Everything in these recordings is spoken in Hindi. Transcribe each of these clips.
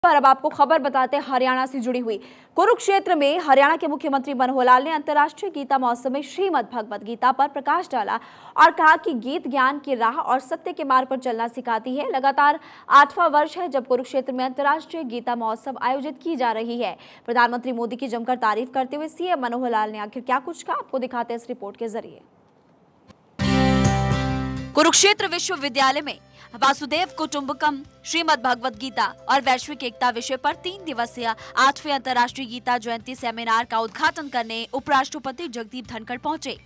पर अब आपको खबर बताते हैं हरियाणा से जुड़ी हुई। कुरुक्षेत्र में हरियाणा के मुख्यमंत्री मनोहर लाल ने अंतर्राष्ट्रीय गीता महोत्सव में श्रीमद् भगवद गीता पर प्रकाश डाला और कहा कि गीत ज्ञान की राह और सत्य के मार्ग पर चलना सिखाती है। लगातार 8वां वर्ष है जब कुरुक्षेत्र में अंतर्राष्ट्रीय गीता महोत्सव आयोजित की जा रही है। प्रधानमंत्री मोदी की जमकर तारीफ करते हुए सीएम मनोहर लाल ने आखिर क्या कुछ कहा, आपको दिखाते हैं इस रिपोर्ट के जरिए। कुरुक्षेत्र विश्वविद्यालय में वासुदेव कुटुंबकम, श्रीमद् भगवद गीता और वैश्विक एकता विषय पर 3 दिवसीय 8वें अंतर्राष्ट्रीय गीता जयंती सेमिनार का उद्घाटन करने उपराष्ट्रपति जगदीप धनखड़ पहुंचे।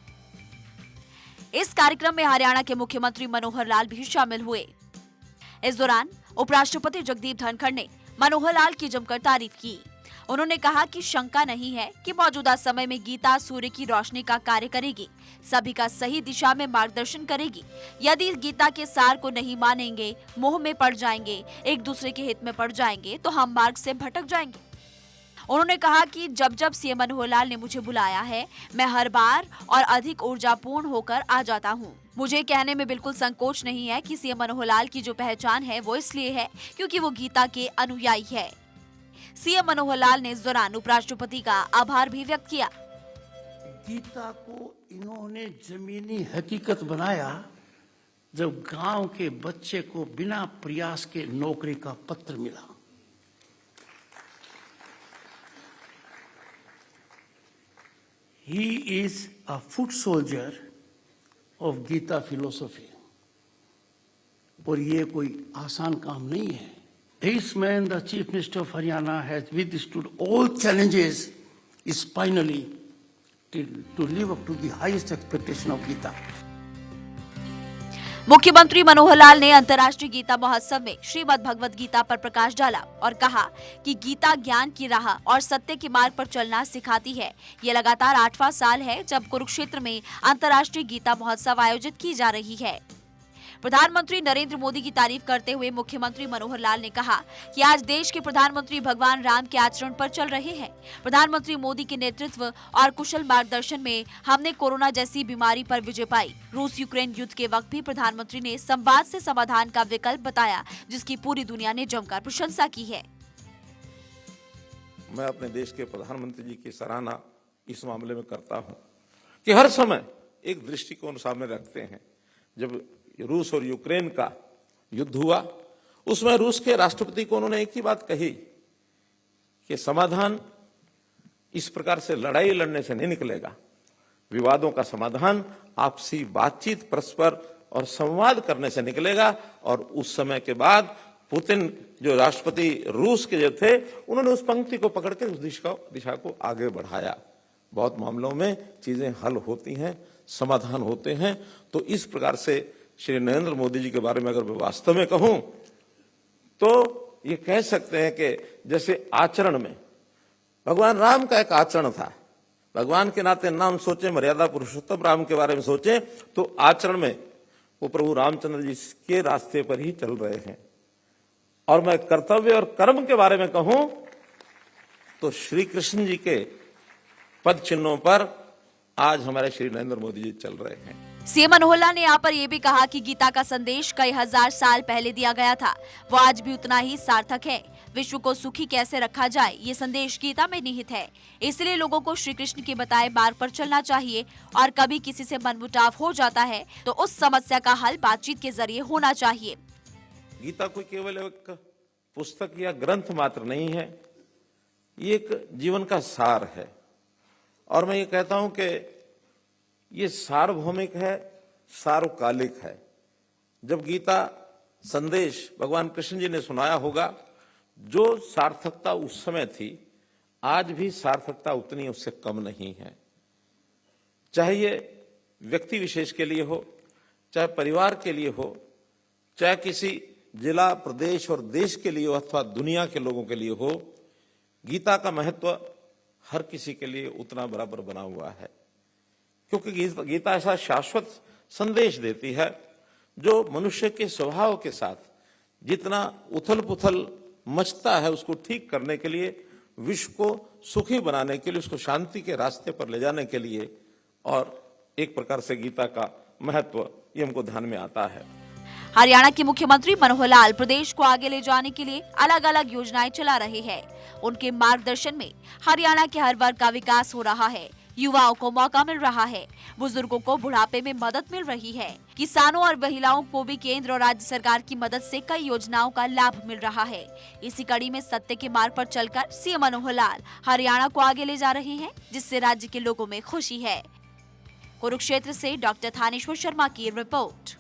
इस कार्यक्रम में हरियाणा के मुख्यमंत्री मनोहर लाल भी शामिल हुए। इस दौरान उपराष्ट्रपति जगदीप धनखड़ ने मनोहर लाल की जमकर तारीफ की। उन्होंने कहा कि शंका नहीं है कि मौजूदा समय में गीता सूर्य की रोशनी का कार्य करेगी, सभी का सही दिशा में मार्गदर्शन करेगी। यदि गीता के सार को नहीं मानेंगे, मोह में पड़ जाएंगे, एक दूसरे के हित में पड़ जाएंगे तो हम मार्ग से भटक जाएंगे। उन्होंने कहा कि जब जब सीएम मनोहर लाल ने मुझे बुलाया है, मैं हर बार और अधिक ऊर्जापूर्ण होकर आ जाता हूँ। मुझे कहने में बिल्कुल संकोच नहीं है कि सीएम मनोहर लाल की जो पहचान है वो इसलिए है क्योंकि वो गीता के अनुयायी है। सीएम मनोहर लाल ने इस दौरान उपराष्ट्रपति का आभार भी व्यक्त किया। गीता को इन्होंने जमीनी हकीकत बनाया जब गांव के बच्चे को बिना प्रयास के नौकरी का पत्र मिला। He is a foot soldier of Gita philosophy. और ये कोई आसान काम नहीं है। This man, the Chief Minister of Haryana, has withstood all challenges spinally to live up to the highest expectation of Gita. मुख्यमंत्री मनोहर लाल ने अंतर्राष्ट्रीय गीता महोत्सव में श्रीमद् भगवद गीता पर प्रकाश डाला और कहा कि गीता ज्ञान की राह और सत्य के मार्ग पर चलना सिखाती है। ये लगातार 8वां साल है जब कुरुक्षेत्र में अंतर्राष्ट्रीय गीता महोत्सव आयोजित की जा रही है। प्रधानमंत्री नरेंद्र मोदी की तारीफ करते हुए मुख्यमंत्री मनोहर लाल ने कहा कि आज देश के प्रधानमंत्री भगवान राम के आचरण पर चल रहे हैं। प्रधानमंत्री मोदी के नेतृत्व और कुशल मार्गदर्शन में हमने कोरोना जैसी बीमारी पर विजय पाई। रूस यूक्रेन युद्ध के वक्त भी प्रधानमंत्री ने संवाद से समाधान का विकल्प बताया, जिसकी पूरी दुनिया ने जमकर प्रशंसा की है। मैं अपने देश के प्रधानमंत्री जी की सराहना इस मामले में करता हूं कि हर समय एक दृष्टिकोण सामने रखते हैं। जब रूस और यूक्रेन का युद्ध हुआ, उसमें रूस के राष्ट्रपति को उन्होंने एक ही बात कही कि समाधान इस प्रकार से लड़ाई लड़ने से नहीं निकलेगा। विवादों का समाधान आपसी बातचीत, परस्पर और संवाद करने से निकलेगा। और उस समय के बाद पुतिन जो राष्ट्रपति रूस के जो थे, उन्होंने उस पंक्ति को पकड़ के उस दिशा को आगे बढ़ाया। बहुत मामलों में चीजें हल होती हैं, समाधान होते हैं। तो इस प्रकार से श्री नरेंद्र मोदी जी के बारे में अगर मैं वास्तव में कहूं तो ये कह सकते हैं कि जैसे आचरण में भगवान राम का एक आचरण था। भगवान के नाते नाम सोचे, मर्यादा पुरुषोत्तम राम के बारे में सोचे, तो आचरण में वो प्रभु रामचंद्र जी के रास्ते पर ही चल रहे हैं। और मैं कर्तव्य और कर्म के बारे में कहूं तो श्री कृष्ण जी के पद चिन्हों पर आज हमारे श्री नरेंद्र मोदी जी चल रहे हैं। सीएम मनोहर लाल ने यहाँ पर यह भी कहा कि गीता का संदेश कई हजार साल पहले दिया गया था, वो आज भी उतना ही सार्थक है। विश्व को सुखी कैसे रखा जाए, ये संदेश गीता में निहित है। इसलिए लोगों को श्री कृष्ण के बताए मार्ग पर चलना चाहिए और कभी किसी से मनमुटाव हो जाता है तो उस समस्या का हल बातचीत के जरिए होना चाहिए। गीता कोई केवल एक पुस्तक या ग्रंथ मात्र नहीं है, ये एक जीवन का सार है। और मैं ये कहता हूं कि ये सार्वभौमिक है, सार्वकालिक है। जब गीता संदेश भगवान कृष्ण जी ने सुनाया होगा, जो सार्थकता उस समय थी, आज भी सार्थकता उतनी उससे कम नहीं है। चाहे ये व्यक्ति विशेष के लिए हो, चाहे परिवार के लिए हो, चाहे किसी जिला, प्रदेश और देश के लिए हो, अथवा दुनिया के लोगों के लिए हो, गीता का महत्व हर किसी के लिए उतना बराबर बना हुआ है। क्योंकि गीता ऐसा शाश्वत संदेश देती है जो मनुष्य के स्वभाव के साथ जितना उथल पुथल मचता है, उसको ठीक करने के लिए, विश्व को सुखी बनाने के लिए, उसको शांति के रास्ते पर ले जाने के लिए, और एक प्रकार से गीता का महत्व ये हमको ध्यान में आता है। हरियाणा के मुख्यमंत्री मनोहर लाल प्रदेश को आगे ले जाने के लिए अलग अलग योजनाएं चला रहे हैं। उनके मार्गदर्शन में हरियाणा के हर वर्ग का विकास हो रहा है, युवाओं को मौका मिल रहा है, बुजुर्गों को बुढ़ापे में मदद मिल रही है, किसानों और महिलाओं को भी केंद्र और राज्य सरकार की मदद से कई योजनाओं का लाभ मिल रहा है। इसी कड़ी में सत्य के मार्ग पर चलकर सीएम मनोहर लाल हरियाणा को आगे ले जा रहे हैं, जिससे राज्य के लोगों में खुशी है। कुरुक्षेत्र से डॉक्टर थानेश्वर शर्मा की रिपोर्ट।